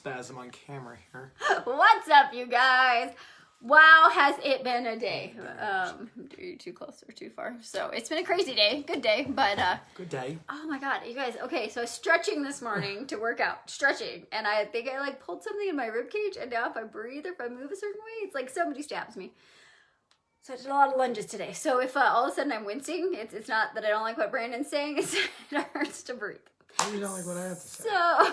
spasm on camera here. What's up, you guys? Wow, has it been a day? You're too close or too far. So it's been a crazy day. Good day, but good day. Oh my god, you guys. Okay, so stretching this morning to work out, stretching, and I think I like pulled something in my rib cage, and now if I breathe or if I move a certain way, it's like somebody stabs me. So I did a lot of lunges today. So if all of a sudden I'm wincing, it's not that I don't like what Brandon's saying. It hurts to breathe. You don't like what I have to say. So.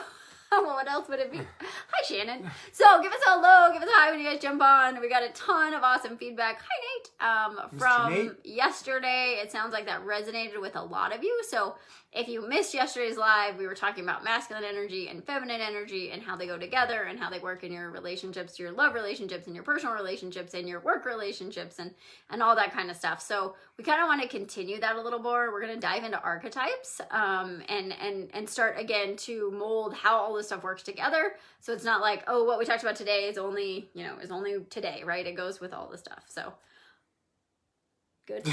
Well, what else would it be? Hi, Shannon. So give us a hello, give us a hi when you guys jump on. We got a ton of awesome feedback. Hi, Nate. From Nate. Yesterday. It sounds like that resonated with a lot of you. So if you missed yesterday's live, we were talking about masculine energy and feminine energy and how they go together and how they work in your relationships, your love relationships, and your personal relationships, and your work relationships, and all that kind of stuff. So we kind of want to continue that a little more. We're going to dive into archetypes and start again to mold how all this stuff works together. So it's not like, oh, what we talked about today is only today, right? It goes with all the stuff. So good.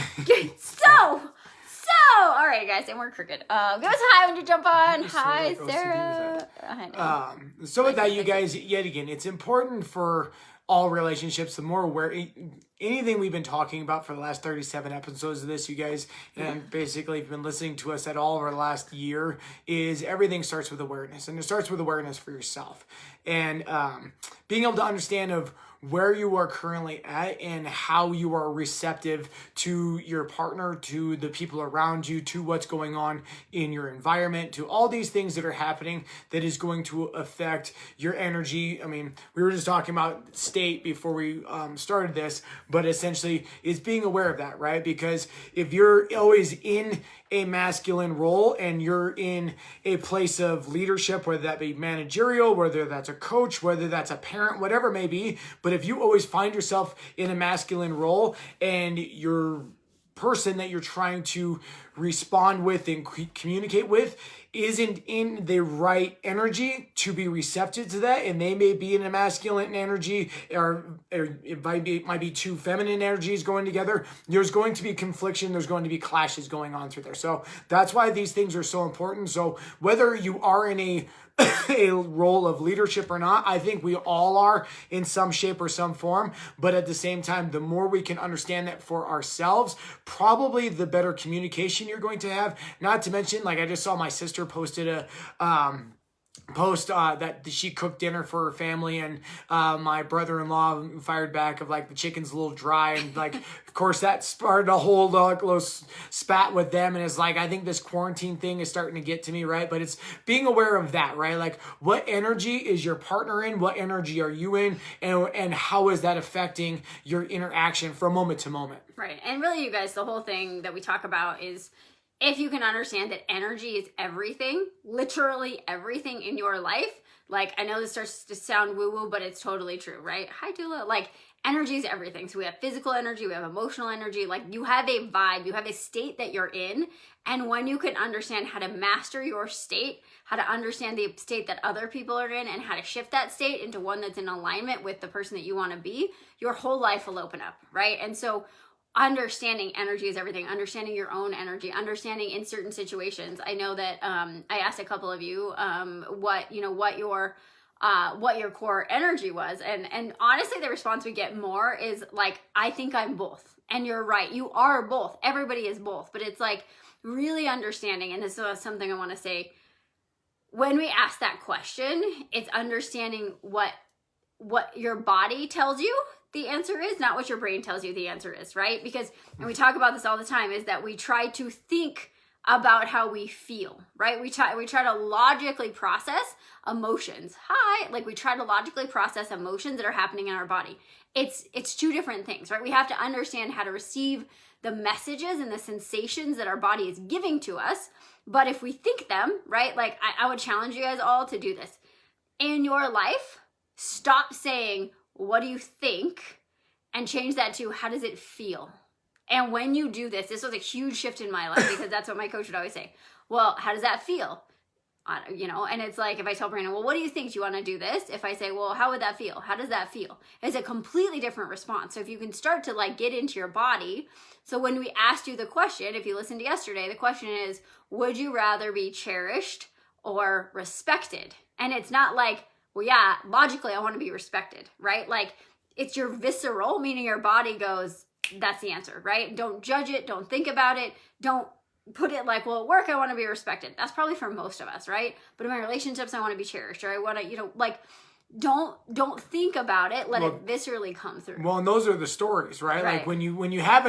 So, all right, guys, and we're crooked. Give us a hi when you jump on. Hi, Sarah. I know. So with that, you guys, yet again, it's important for all relationships, the more aware, anything we've been talking about for the last 37 episodes of this, you guys, and basically if you've been listening to us at all over the last year, is everything starts with awareness. And it starts with awareness for yourself. And being able to understand of where you are currently at and how you are receptive to your partner, to the people around you, to what's going on in your environment, to all these things that are happening that is going to affect your energy. I mean, we were just talking about state before we started this, but essentially is being aware of that, right? Because if you're always in a masculine role and you're in a place of leadership, whether that be managerial, whether that's a coach, whether that's a parent, whatever it may be, but if you always find yourself in a masculine role and your person that you're trying to respond with and communicate with isn't in the right energy to be receptive to that, and they may be in a masculine energy or it might be two feminine energies going together, there's going to be confliction, there's going to be clashes going on through there. So that's why these things are so important. So whether you are in a role of leadership or not, I think we all are in some shape or some form, but at the same time, the more we can understand that for ourselves, probably the better communication you're going to have. Not to mention, like I just saw my sister posted a post that she cooked dinner for her family, and my brother-in-law fired back of like the chicken's a little dry, and like of course that started a whole little spat with them, and it's like I think this quarantine thing is starting to get to me, right? But it's being aware of that, right? Like what energy is your partner in, what energy are you in, and how is that affecting your interaction from moment to moment? Right. And really, you guys, the whole thing that we talk about is if you can understand that energy is everything, literally everything in your life. Like, I know this starts to sound woo-woo, but it's totally true, right? Hi, Dula. Like, energy is everything. So we have physical energy, we have emotional energy. Like, you have a vibe, you have a state that you're in. And when you can understand how to master your state, how to understand the state that other people are in, and how to shift that state into one that's in alignment with the person that you want to be, your whole life will open up, right? And so understanding energy is everything, understanding your own energy, understanding in certain situations. I know that I asked a couple of you what your core energy was, and honestly the response we get more is like, I think I'm both. And you're right, you are both. Everybody is both. But it's like really understanding, and this is something I want to say, when we ask that question, it's understanding what your body tells you the answer is, not what your brain tells you the answer is, right? Because, and we talk about this all the time, is that we try to think about how we feel, right? We try to logically process emotions. Like we try to logically process emotions that are happening in our body. It's two different things, right? We have to understand how to receive the messages and the sensations that our body is giving to us. But if we think them, right? Like I would challenge you guys all to do this. In your life, stop saying, what do you think? And change that to, how does it feel? And when you do this was a huge shift in my life, because that's what my coach would always say. Well, how does that feel? And it's like, if I tell Brandon, well, what do you think? Do you want to do this? If I say, well, how would that feel? How does that feel? It's a completely different response. So if you can start to like get into your body. So when we asked you the question, if you listened to yesterday, the question is, would you rather be cherished or respected? And it's not like, well, yeah, logically, I want to be respected, right? Like, it's your visceral, meaning your body goes, that's the answer, right? Don't judge it. Don't think about it. Don't put it like, well, at work, I want to be respected. That's probably for most of us, right? But in my relationships, I want to be cherished, or I want to, like, don't think about it. Let it viscerally come through. Well, and those are the stories, right? Like when you have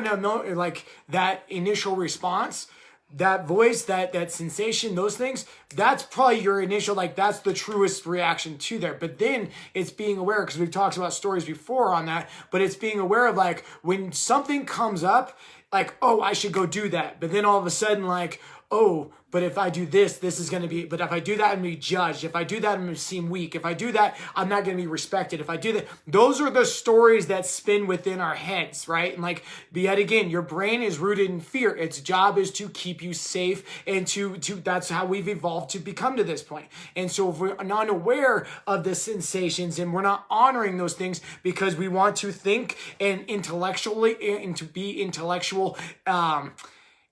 like that initial response, that voice, that sensation, those things, that's probably your initial, like, that's the truest reaction to there. But then it's being aware, because we've talked about stories before on that, but it's being aware of, like, when something comes up, like, oh, I should go do that. But then all of a sudden, like, oh, but if I do this, this is going to be, but if I do that, I'm going to be judged. If I do that, I'm going to seem weak. If I do that, I'm not going to be respected. If I do that, those are the stories that spin within our heads, right? And like, yet again, your brain is rooted in fear. Its job is to keep you safe, and to that's how we've evolved to become to this point. And so if we're not aware of the sensations and we're not honoring those things because we want to think and intellectually, and to be intellectual,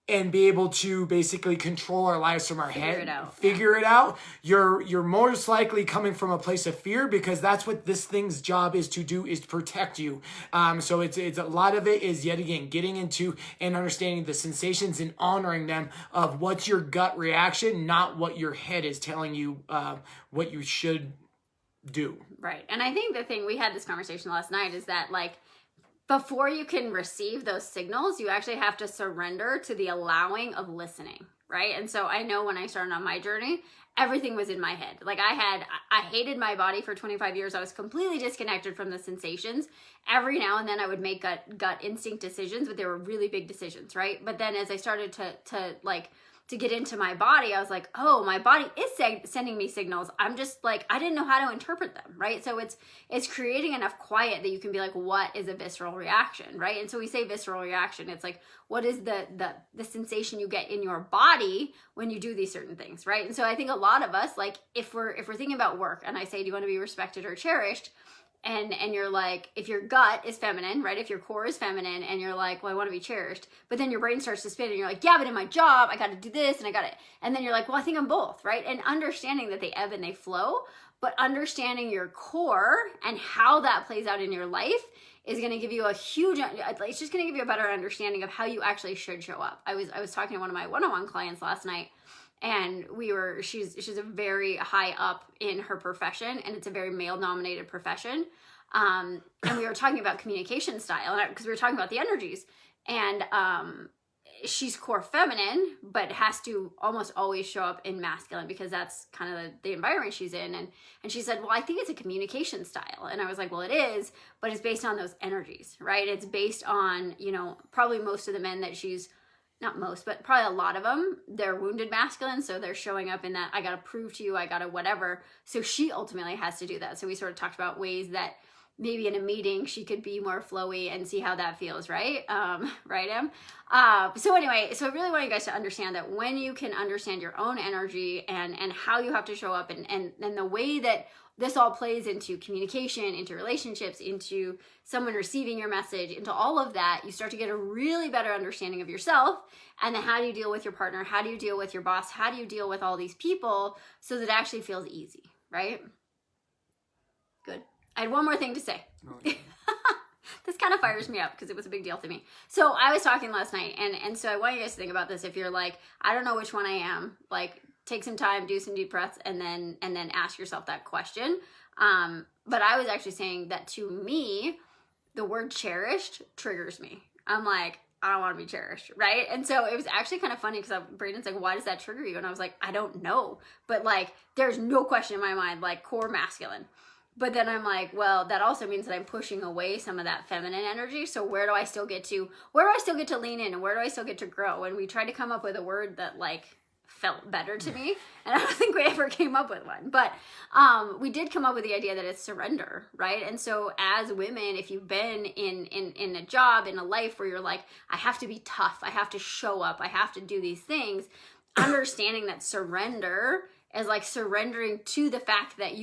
and be able to basically control our lives from our head, figure it out, you're most likely coming from a place of fear, because that's what this thing's job is to do, is to protect you. So it's a lot of it is, yet again, getting into and understanding the sensations and honoring them of what's your gut reaction, not what your head is telling you what you should do. Right. And I think the thing, we had this conversation last night, is that, like, before you can receive those signals, you actually have to surrender to the allowing of listening, right? And so I know when I started on my journey, everything was in my head. Like, I hated my body for 25 years. I was completely disconnected from the sensations. Every now and then I would make gut instinct decisions, but they were really big decisions, right? But then as I started to get into my body, I was like, oh, my body is sending me signals. I'm just like, I didn't know how to interpret them, right? So it's creating enough quiet that you can be like, what is a visceral reaction, right? And so we say visceral reaction. It's like, what is the sensation you get in your body when you do these certain things, right? And so I think a lot of us, like, if we're thinking about work, and I say, do you want to be respected or cherished? And you're like, if your gut is feminine, right? If your core is feminine, and you're like, well, I want to be cherished, but then your brain starts to spin and you're like, yeah, but in my job, I got to do this and I got to, and then you're like, well, I think I'm both, right? And understanding that they ebb and they flow, but understanding your core and how that plays out in your life is going to give you it's just going to give you a better understanding of how you actually should show up. I was talking to one of my one-on-one clients last night, and she's a very high up in her profession, and it's a very male dominated profession. And we were talking about communication style, because we were talking about the energies, and she's core feminine, but has to almost always show up in masculine, because that's kind of the environment she's in. And she said, well, I think it's a communication style. And I was like, well, it is, but it's based on those energies, right? It's based on, probably most of the men that she's, not most, but probably a lot of them, they're wounded masculine. So they're showing up in that, I got to prove to you, I got to whatever. So she ultimately has to do that. So we sort of talked about ways that maybe in a meeting she could be more flowy and see how that feels, right? Right, Em? So anyway, so I really want you guys to understand that when you can understand your own energy and how you have to show up, and the way that this all plays into communication, into relationships, into someone receiving your message, into all of that, you start to get a really better understanding of yourself. And then how do you deal with your partner? How do you deal with your boss? How do you deal with all these people so that it actually feels easy, right? Good. I had one more thing to say. Okay. This kind of fires me up because it was a big deal to me. So I was talking last night, and so I want you guys to think about this. If you're like, I don't know which one I am, like, take some time, do some deep breaths, and then ask yourself that question. But I was actually saying that, to me, the word cherished triggers me. I'm like, I don't want to be cherished, right? And so it was actually kind of funny, because Braden's like, why does that trigger you? And I was like, I don't know. But, like, there's no question in my mind, like, core masculine. But then I'm like, well, that also means that I'm pushing away some of that feminine energy. So where do I still get to lean in, and where do I still get to grow? And we tried to come up with a word that, like, felt better to me, and I don't think we ever came up with one, but we did come up with the idea that it's surrender, right? And so as women, if you've been in a job, in a life where you're like, I have to be tough, I have to show up, I have to do these things, understanding that surrender is like surrendering to the fact that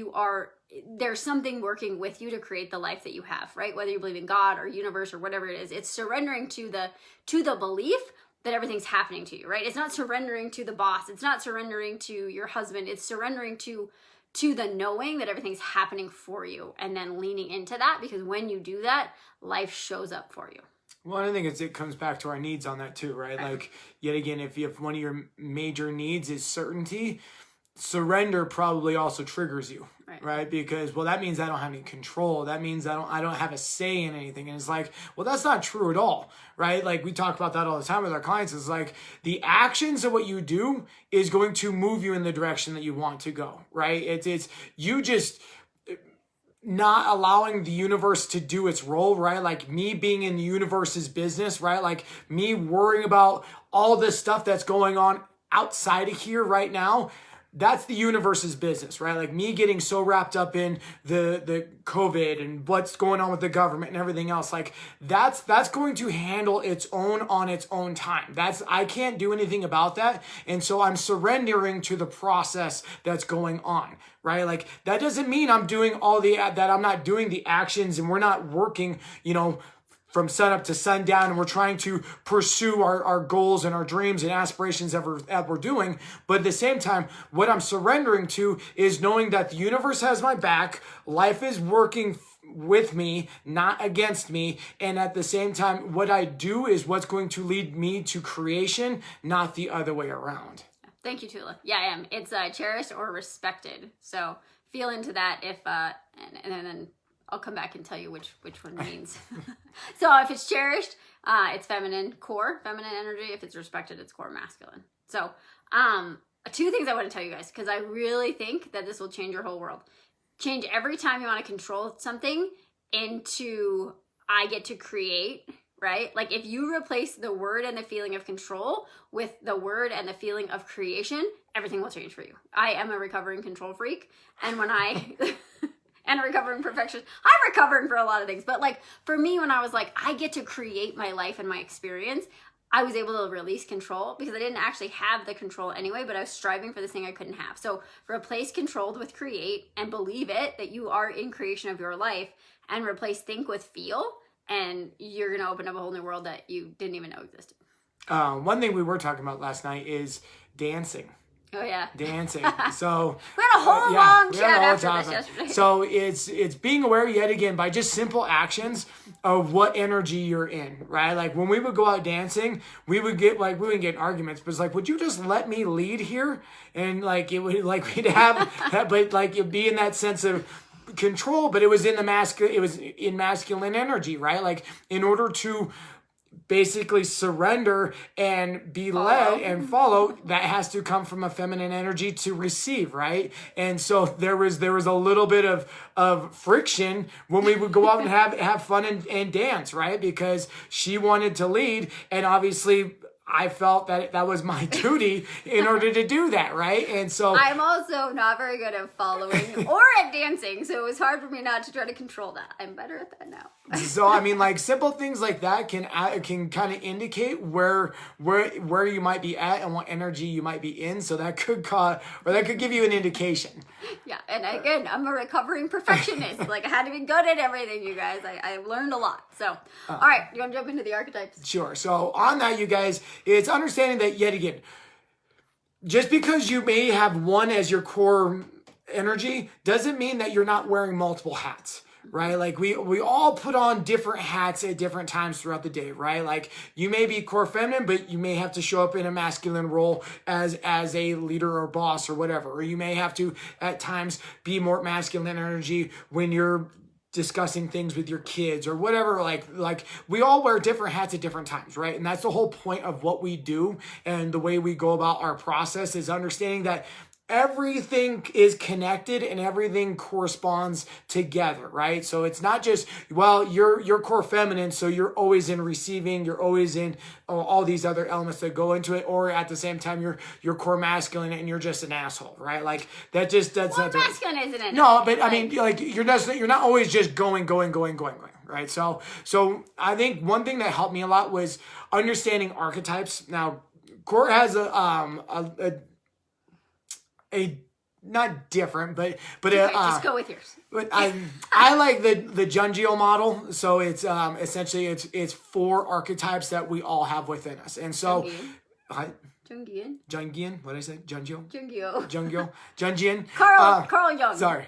there's something working with you to create the life that you have, right? Whether you believe in God or universe or whatever it is, it's surrendering to the belief that everything's happening to you, right? It's not surrendering to the boss. It's not surrendering to your husband. It's surrendering to to the knowing that everything's happening for you, and then leaning into that, because when you do that, life shows up for you. Well, I think it comes back to our needs on that too, right? Like, yet again, if one of your major needs is certainty, surrender probably also triggers you, right? Because, well, that means I don't have any control. That means I don't have a say in anything. And it's like, well, that's not true at all, right? Like, we talk about that all the time with our clients. It's like the actions of what you do is going to move you in the direction that you want to go, right? It's you just not allowing the universe to do its role, right? Like me being in the universe's business, right? Like me worrying about all this stuff that's going on outside of here right now. That's the universe's business, right? Like me getting so wrapped up in the COVID and what's going on with the government and everything else. Like that's going to handle its own on its own time. I can't do anything about that. And so I'm surrendering to the process that's going on, right? Like that doesn't mean I'm doing that I'm not doing the actions and we're not working, from sun up to sundown, and we're trying to pursue our goals and our dreams and aspirations that we're doing. But at the same time, what I'm surrendering to is knowing that the universe has my back, life is working with me, not against me. And at the same time, what I do is what's going to lead me to creation, not the other way around. Thank you, Tula. Yeah, I am. It's cherished or respected. So feel into that if, and then I'll come back and tell you which one means. So if it's cherished, it's feminine core, feminine energy. If it's respected, it's core masculine. So two things I want to tell you guys, because I really think that this will change your whole world. Change every time you want to control something into I get to create, right? Like if you replace the word and the feeling of control with the word and the feeling of creation, everything will change for you. I am a recovering control freak. And when and a recovering perfectionist. I'm recovering for a lot of things. But like for me, when I was like, I get to create my life and my experience, I was able to release control because I didn't actually have the control anyway, but I was striving for this thing I couldn't have. So replace controlled with create and believe it, that you are in creation of your life, and replace think with feel. And you're going to open up a whole new world that you didn't even know existed. One thing we were talking about last night is dancing. Oh yeah, dancing. So we had a whole long chat after this yesterday. So it's being aware yet again by just simple actions of what energy you're in, right? Like when we would go out dancing, we wouldn't get in arguments, but it's like, would you just let me lead here? And like it would, like we'd have that, but like it'd be in that sense of control, but it was in masculine energy, right? Like in order to basically surrender and be led and follow, that has to come from a feminine energy to receive, right? And so there was a little bit of friction when we would go out and have fun and dance, right? Because she wanted to lead, and obviously I felt that was my duty in order to do that, right? And so I'm also not very good at following or at dancing, so it was hard for me not to try to control that. I'm better at that now. So I mean, like simple things like that can kind of indicate where you might be at and what energy you might be in. So that could give you an indication. Yeah, and again, I'm a recovering perfectionist. Like I had to be good at everything, you guys. I learned a lot. So, all right, you want to jump into the archetypes? Sure. So on that, you guys, it's understanding that yet again, just because you may have one as your core energy doesn't mean that you're not wearing multiple hats. Right? Like we all put on different hats at different times throughout the day, right? Like you may be core feminine, but you may have to show up in a masculine role as a leader or boss or whatever. Or you may have to at times be more masculine energy when you're discussing things with your kids or whatever. Like we all wear different hats at different times, right? And that's the whole point of what we do, and the way we go about our process is understanding that everything is connected and everything corresponds together, right? So it's not just, well, you're core feminine, so you're always in receiving, you're always in all these other elements that go into it, or at the same time you're core masculine and you're just an asshole, right? Like that's not masculine isn't it? No, but I mean, like you're not always just going, right? So I think one thing that helped me a lot was understanding archetypes. Now, core has a not different, but just go with yours. But I like the Jungio model. So it's essentially it's 4 archetypes that we all have within us, and so Jungyeon. Jungyeon, what did I say? Jungyo? Jungyo. Jungyo? Jungyeon? Carl Jung. Sorry.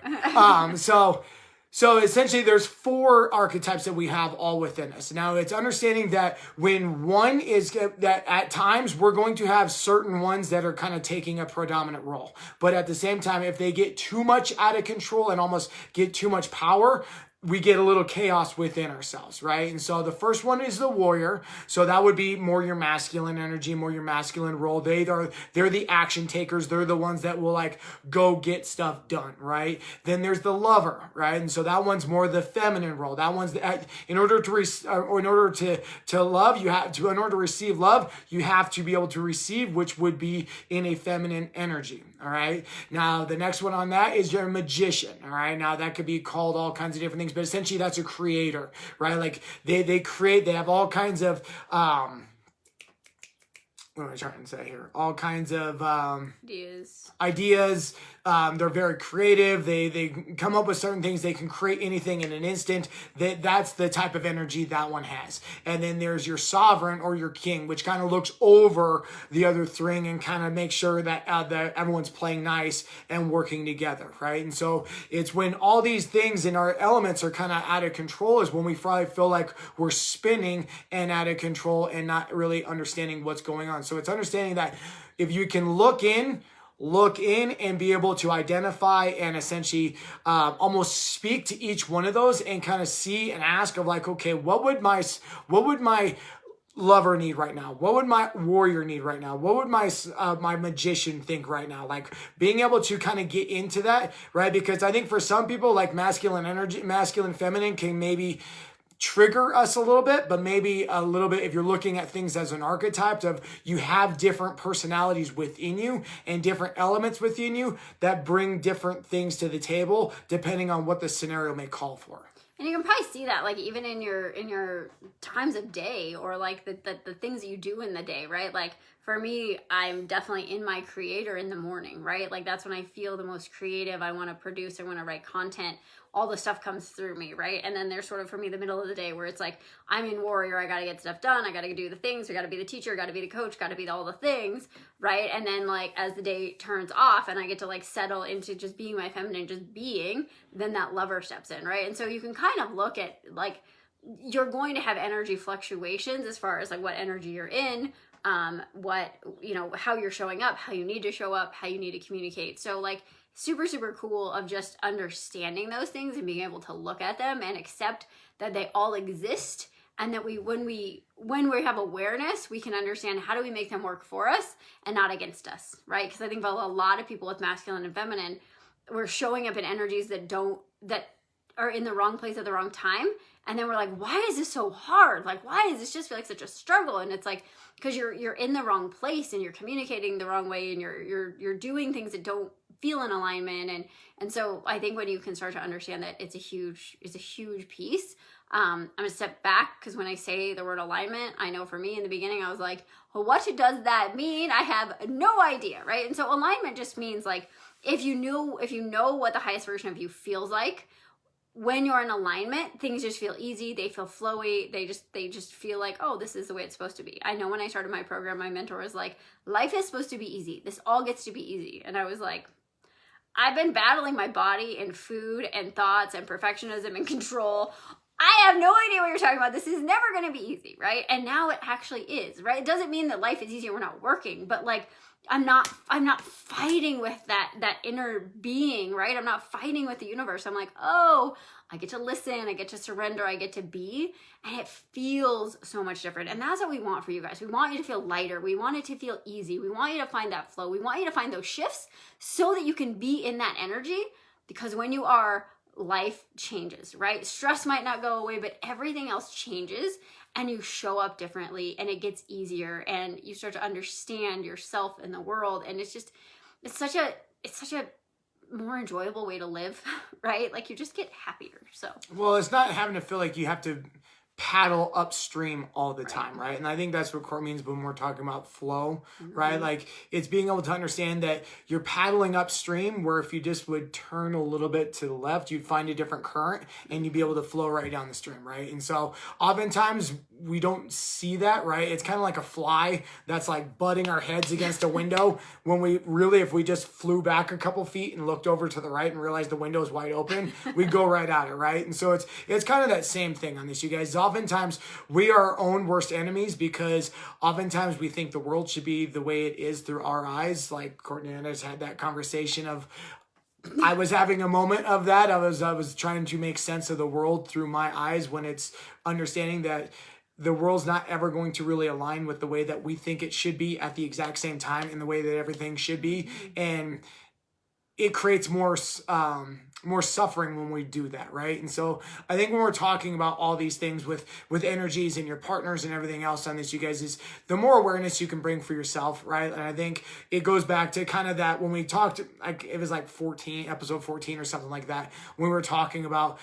So essentially there's 4 archetypes that we have all within us. Now it's understanding that when one is, that at times we're going to have certain ones that are kind of taking a predominant role. But at the same time, if they get too much out of control and almost get too much power, we get a little chaos within ourselves, right? And so the first one is the warrior. So that would be more your masculine energy, more your masculine role. They're the action takers. They're the ones that will like go get stuff done, right? Then there's the lover, right? And so that one's more the feminine role. That one's in order to love, you have to, in order to receive love, you have to be able to receive, which would be in a feminine energy. All right. Now, the next one on that is your magician. All right. Now, that could be called all kinds of different things, but essentially that's a creator, right? Like they create, they have all kinds of, what am I trying to say here? All kinds of ideas. They're very creative. They come up with certain things. They can create anything in an instant. That's the type of energy that one has. And then there's your sovereign or your king, which kind of looks over the other three and kind of makes sure that everyone's playing nice and working together, right? And so it's when all these things in our elements are kind of out of control is when we probably feel like we're spinning and out of control and not really understanding what's going on. So it's understanding that if you can look in and be able to identify and essentially almost speak to each one of those and kind of see and ask of like, okay, what would my lover need right now? What would my warrior need right now? What would my magician think right now? Like being able to kind of get into that, right? Because I think for some people, like masculine energy, masculine, feminine can maybe trigger us a little bit, but maybe a little bit if you're looking at things as an archetype of you have different personalities within you and different elements within you that bring different things to the table depending on what the scenario may call for. And you can probably see that like even in your times of day or like the things that you do in the day, right? Like for me, I'm definitely in my creator in the morning, right? Like that's when I feel the most creative. I want to produce, I want to write content. All the stuff comes through me, right? And then there's sort of for me the middle of the day where it's like I'm in warrior, I got to get stuff done, I got to do the things, I got to be the teacher, got to be the coach, got to be all the things, right? And then like as the day turns off and I get to like settle into just being my feminine, just being, then that lover steps in, right? And so you can kind of look at like you're going to have energy fluctuations as far as like what energy you're in, what, you know, how you're showing up, how you need to show up, how you need to communicate. So like super, super cool of just understanding those things and being able to look at them and accept that they all exist. And that when we have awareness, we can understand how do we make them work for us and not against us, right? Because I think about a lot of people with masculine and feminine, we're showing up in energies that are in the wrong place at the wrong time. And then we're like, why is this so hard? Like, why does this just feel like such a struggle? And it's like, because you're in the wrong place and you're communicating the wrong way and you're doing things that don't feel in alignment. And so I think when you can start to understand that it's a huge piece. I'm gonna step back because when I say the word alignment, I know for me in the beginning, I was like, well, what does that mean? I have no idea, right? And so alignment just means like, if you know what the highest version of you feels like, when you're in alignment, things just feel easy. They feel flowy. They just feel like, oh, this is the way it's supposed to be. I know when I started my program, my mentor was like, life is supposed to be easy. This all gets to be easy. And I was like, I've been battling my body and food and thoughts and perfectionism and control. I have no idea what you're talking about. This is never going to be easy, right? And now it actually is, right? It doesn't mean that life is easy and we're not working, but like, I'm not fighting with that inner being, right? I'm not fighting with the universe. I'm like, oh, I get to listen, I get to surrender, I get to be, and it feels so much different. And that's what we want for you guys. We want you to feel lighter. We want it to feel easy. We want you to find that flow. We want you to find those shifts so that you can be in that energy, because when you are, life changes, right? Stress might not go away, but everything else changes. And you show up differently and it gets easier and you start to understand yourself and the world. And it's such a more enjoyable way to live, right? Like you just get happier. So, well, it's not having to feel like you have to paddle upstream all the time, right? And I think that's what Court means when we're talking about flow, right? Like it's being able to understand that you're paddling upstream, where if you just would turn a little bit to the left, you'd find a different current and you'd be able to flow right down the stream, right? And so oftentimes we don't see that, right? It's kind of like a fly that's like butting our heads against a window when we really, if we just flew back a couple feet and looked over to the right and realized the window is wide open, we'd go right at it, right? And so it's kind of that same thing on this, you guys. Oftentimes we are our own worst enemies because oftentimes we think the world should be the way it is through our eyes. Like Courtney and I just had that conversation of, I was having a moment of that. I was trying to make sense of the world through my eyes when it's understanding that the world's not ever going to really align with the way that we think it should be at the exact same time in the way that everything should be. And it creates more suffering when we do that, right? And so I think when we're talking about all these things with energies and your partners and everything else on this, you guys, is the more awareness you can bring for yourself, right? And I think it goes back to kind of that when we talked, like it was like episode 14 or something like that, when we were talking about,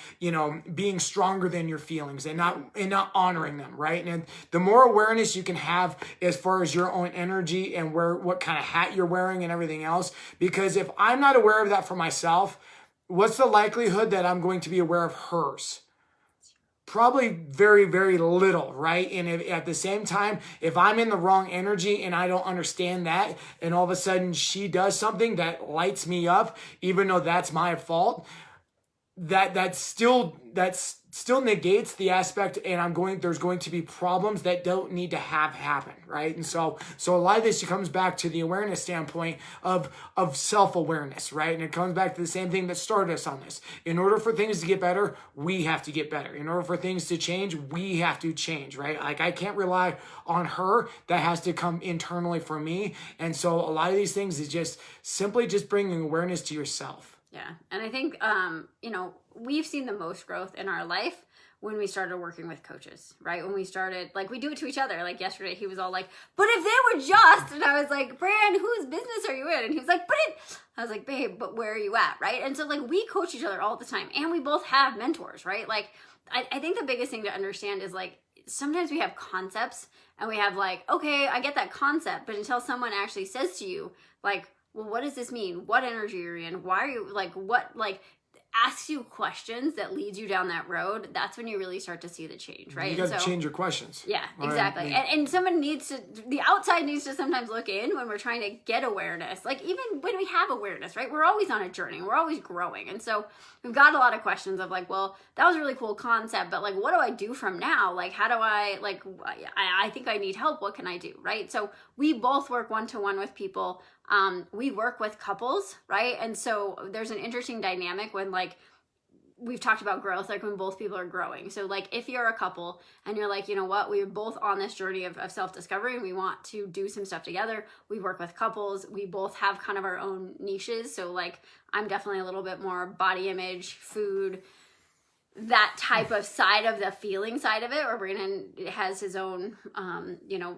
being stronger than your feelings and not honoring them, right? And the more awareness you can have as far as your own energy and what kind of hat you're wearing and everything else, because if I'm not aware of that for myself, what's the likelihood that I'm going to be aware of hers? Probably very, very little, right? And at the same time, if I'm in the wrong energy and I don't understand that, and all of a sudden she does something that lights me up, even though that's my fault, that still negates the aspect, and there's going to be problems that don't need to happen, right? And so a lot of this comes back to the awareness standpoint of self-awareness, right? And it comes back to the same thing that started us on this. In order for things to get better, we have to get better. In order for things to change, we have to change, right? Like I can't rely on her. That has to come internally for me. And so a lot of these things is just simply just bringing awareness to yourself. Yeah. And I think, we've seen the most growth in our life when we started working with coaches, right? When we started, like, we do it to each other. Like yesterday, he was all like, but if they were just, and I was like, Brand, whose business are you in? And he was like, I was like, babe, but where are you at, right? And so, like, we coach each other all the time, and we both have mentors, right? Like, I think the biggest thing to understand is, like, sometimes we have concepts, and we have, like, okay, I get that concept, but until someone actually says to you, like, well, what does this mean? What energy are you in? Why are you, like, what, like, asks you questions that leads you down that road, that's when you really start to see the change, right? You got to change your questions. Yeah, exactly. Right? And someone the outside needs to sometimes look in when we're trying to get awareness. Like, even when we have awareness, right? We're always on a journey. We're always growing. And so we've got a lot of questions of like, well, that was a really cool concept, but like, what do I do from now? Like, how do I, like, I think I need help. What can I do, right? So we both work one-to-one with people. We work with couples, right? And so there's an interesting dynamic when, like, we've talked about growth, like when both people are growing. So like if you're a couple and you're like, you know what, we're both on this journey of self-discovery and we want to do some stuff together. We work with couples. We both have kind of our own niches. So like I'm definitely a little bit more body image, food, that type of side of the feeling side of it, or Brandon has his own,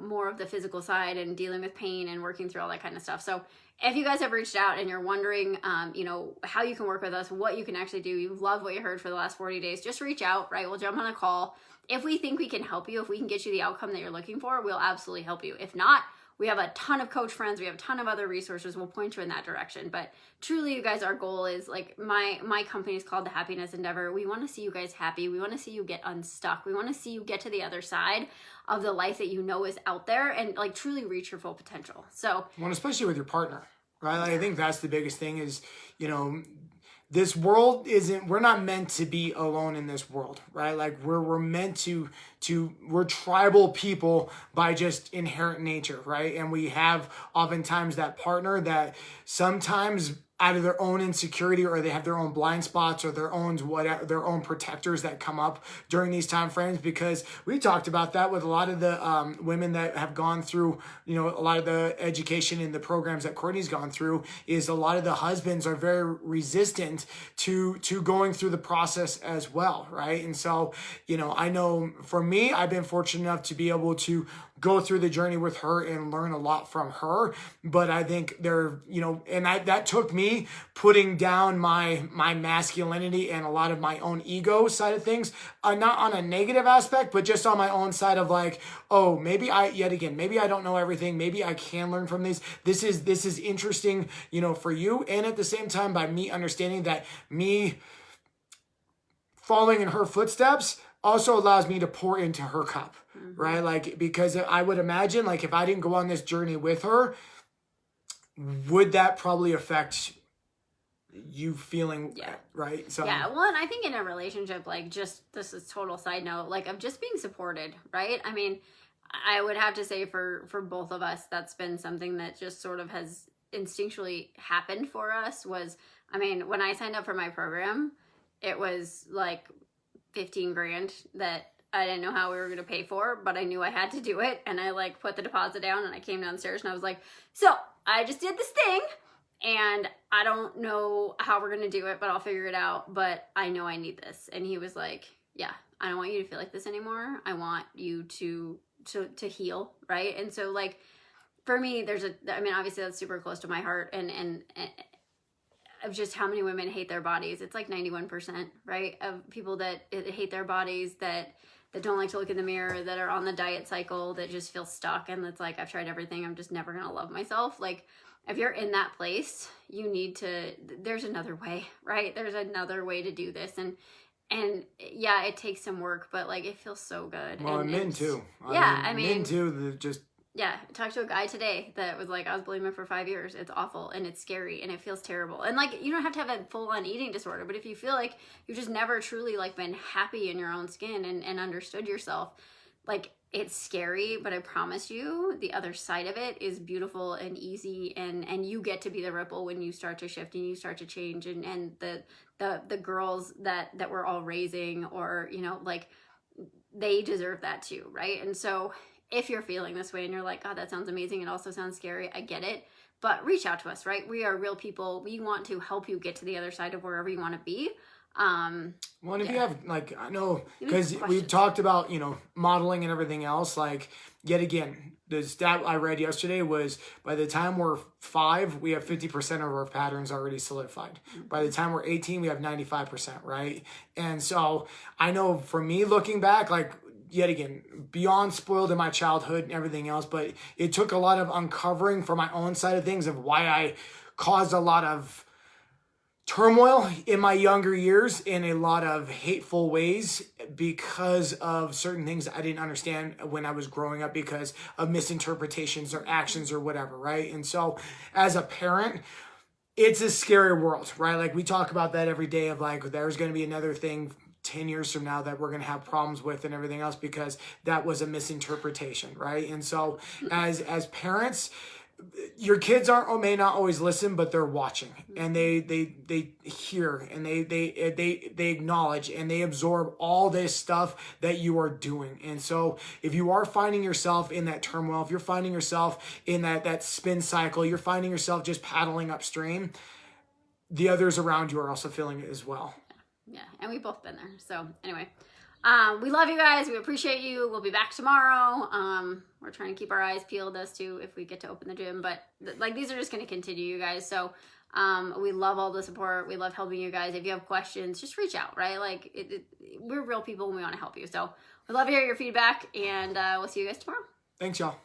more of the physical side and dealing with pain and working through all that kind of stuff. So if you guys have reached out and you're wondering, how you can work with us, what you can actually do, you love what you heard for the last 40 days, just reach out, right? We'll jump on a call. If we think we can help you, if we can get you the outcome that you're looking for, we'll absolutely help you. If not, we have a ton of coach friends. We have a ton of other resources. We'll point you in that direction. But truly, you guys, our goal is like my company is called The Happiness Endeavor. We want to see you guys happy. We want to see you get unstuck. We want to see you get to the other side of the life that you know is out there and like truly reach your full potential. So, well, especially with your partner, right? Like, I think that's the biggest thing is, this world we're not meant to be alone in this world, right? Like we're meant to we're tribal people by just inherent nature, right? And we have oftentimes that partner that sometimes out of their own insecurity, or they have their own blind spots, or their own protectors that come up during these time frames. Because we talked about that with a lot of the women that have gone through, a lot of the education and the programs that Courtney's gone through, is a lot of the husbands are very resistant to going through the process as well, right? And so, I know for me, I've been fortunate enough to be able to go through the journey with her and learn a lot from her. But I think that took me putting down my masculinity and a lot of my own ego side of things, not on a negative aspect, but just on my own side of like, oh, maybe I don't know everything. Maybe I can learn from this. This is interesting, for you. And at the same time, by me understanding that me following in her footsteps, also allows me to pour into her cup, right? Like, because I would imagine, like, if I didn't go on this journey with her, would that probably affect you feeling right? So yeah, well, and I think in a relationship, like, just this is total side note, like, of just being supported, right? I mean, I would have to say for both of us, that's been something that just sort of has instinctually happened for us. Was, I mean, when I signed up for my program, it was like 15 grand that I didn't know how we were going to pay for, but I knew I had to do it. And I like put the deposit down and I came downstairs and I was like, so I just did this thing and I don't know how we're going to do it, but I'll figure it out. But I know I need this. And he was like, yeah, I don't want you to feel like this anymore. I want you to heal. Right. And so, like, for me, I mean, obviously that's super close to my heart, and of just how many women hate their bodies. It's like 91%, right? Of people that hate their bodies, that don't like to look in the mirror, that are on the diet cycle, that just feel stuck. And it's like, I've tried everything. I'm just never going to love myself. Like, if you're in that place, you need to, there's another way, right? There's another way to do this. And yeah, it takes some work, but like, it feels so good. Well, and men too. I mean, men too, just. Yeah, I talked to a guy today that was like, I was bulimic for 5 years. It's awful and it's scary and it feels terrible. And like, you don't have to have a full-on eating disorder, but if you feel like you've just never truly like been happy in your own skin and understood yourself, like, it's scary, but I promise you the other side of it is beautiful and easy, and you get to be the ripple when you start to shift and you start to change, and the girls that we're all raising, or, you know, like, they deserve that too, right? And so if you're feeling this way and you're like, God, that sounds amazing, it also sounds scary, I get it, but reach out to us, right? We are real people. We want to help you get to the other side of wherever you want to be. Well, if you have, like, I know, because we've talked about, you know, modeling and everything else, like, yet again, the stat I read yesterday was by the time we're 5, we have 50% of our patterns already solidified. By the time we're 18, we have 95%, right? And so I know for me looking back, like, yet again, beyond spoiled in my childhood and everything else, but it took a lot of uncovering for my own side of things of why I caused a lot of turmoil in my younger years in a lot of hateful ways because of certain things I didn't understand when I was growing up because of misinterpretations or actions or whatever, right? And so as a parent, it's a scary world, right? Like, we talk about that every day of like, there's going to be another thing 10 years from now that we're going to have problems with and everything else because that was a misinterpretation, right? And so as parents, your kids may not always listen, but they're watching and they hear and they acknowledge and they absorb all this stuff that you are doing. And so if you are finding yourself in that turmoil, if you're finding yourself in that spin cycle, you're finding yourself just paddling upstream, the others around you are also feeling it as well. Yeah, and we've both been there. So anyway, we love you guys. We appreciate you. We'll be back tomorrow. We're trying to keep our eyes peeled as to if we get to open the gym, but like, these are just going to continue, you guys. So we love all the support. We love helping you guys. If you have questions, just reach out, right? Like, we're real people and we want to help you. So we love to hear your feedback, and we'll see you guys tomorrow. Thanks, y'all.